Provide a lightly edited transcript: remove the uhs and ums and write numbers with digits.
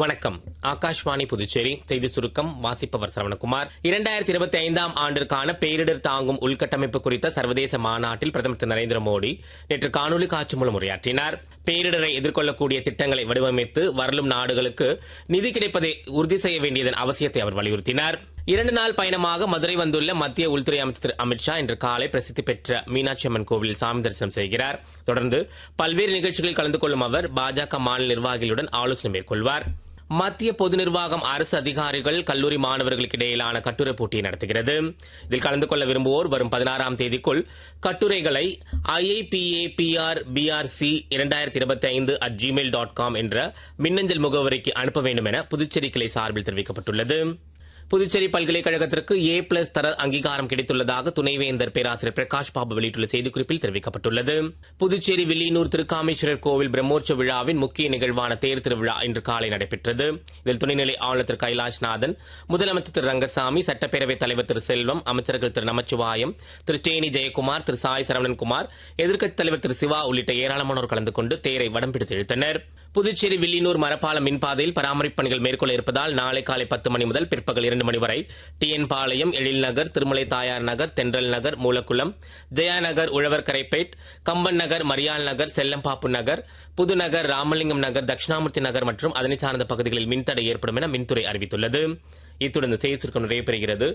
வணக்கம். ஆகாஷ்வாணி புதுச்சேரி செய்தி சுருக்கம் வாசிப்பவர் சரவணகுமார். 2025ஆம் ஆண்டிற்கான பேரிடர் தாங்கும் உள்கட்டமைப்பு குறித்த சர்வதேச மாநாட்டில் பிரதமர் திரு நரேந்திர மோடி நேற்று காணொலி காட்சி மூலம் உரையாற்றினார். பேரிடரை எதிர்கொள்ளக்கூடிய திட்டங்களை வடிவமைத்து வரலும் நாடுகளுக்கு நிதி கிடைப்பதை உறுதி செய்ய வேண்டியதன் அவசியத்தை அவர் வலியுறுத்தினார். 2 நாள் பயணமாக மதுரை வந்துள்ள மத்திய உள்துறை அமைச்சர் திரு அமித்ஷா இன்று காலை பிரசித்தி பெற்ற மீனாட்சி அம்மன் கோவிலில் சாமி தரிசனம் செய்கிறார். தொடர்ந்து பல்வேறு நிகழ்ச்சிகளில் கலந்து கொள்ளும் அவர் பாஜக மாநில நிர்வாகிகளுடன் ஆலோசனை மேற்கொள்வார். மத்திய பொது நிர்வாகம் அரசு அதிகாரிகள் கல்லூரி மாணவர்களுக்கு இடையிலான கட்டுரை போட்டியை நடத்துகிறது. இதில் கலந்து கொள்ள விரும்புவோர் வரும் 16ஆம் தேதிக்குள் கட்டுரைகளை iipaprc2025@gmail.com என்ற மின்னஞ்சல் முகவரிக்கு அனுப்ப வேண்டும் என புதுச்சேரி கிளை சார்பில் தெரிவிக்கப்பட்டுள்ளது. புதுச்சேரி பல்கலைக்கழகத்திற்கு A+ தர அங்கீகாரம் கிடைத்துள்ளதாக துணைவேந்தர் பேராசிரியர் பிரகாஷ் பாபு வெளியிட்டுள்ள செய்திக்குறிப்பில் தெரிவிக்கப்பட்டுள்ளது. புதுச்சேரி வில்லியனூர் திருக்காமேஸ்வரர் கோவில் பிரம்மோற்சவ விழாவின் முக்கிய நிகழ்வான தேர் திருவிழா இன்று காலை நடைபெற்றது. இதில் துணைநிலை ஆளுநர் திரு கைலாஷ்நாதன், முதலமைச்சர் திரு ரங்கசாமி, சட்டப்பேரவைத் தலைவர் திரு செல்வம், அமைச்சர்கள் திரு நமச்சிவாயம், திரு தேனி ஜெயக்குமார், திரு சாய் சரவணன்குமார், எதிர்க்கட்சித் தலைவர் திரு சிவா உள்ளிட்ட ஏராளமானோர் கலந்து கொண்டு தேரை வடம் பிடித்து இழுத்தனர். புதுச்சேரி வில்லியனூர் மரப்பாலம் மின்பாதையில் பராமரிப்பு பணிகள் மேற்கொள்ள இருப்பதால் நாளை காலை 10 மணி முதல் பிற்பகல் 2 மணி வரை TN பாளையம், எழில் நகர், திருமலை தாயார் நகர், தென்றல் நகர், மூலக்குளம், ஜெயா நகர், உழவர் கரைப்பேட், கம்பன் நகர், மரியாள் நகர், செல்லம்பாப்பு நகர், புதுநகர், ராமலிங்கம் நகர், தட்சிணாமூர்த்தி நகர் மற்றும் அதனை சார்ந்த பகுதிகளில் மின்தடை ஏற்படும் என மின்துறை அறிவித்துள்ளது. இத்துடன் செய்தி சுருக்கம் நிறைவு பெறுகிறது.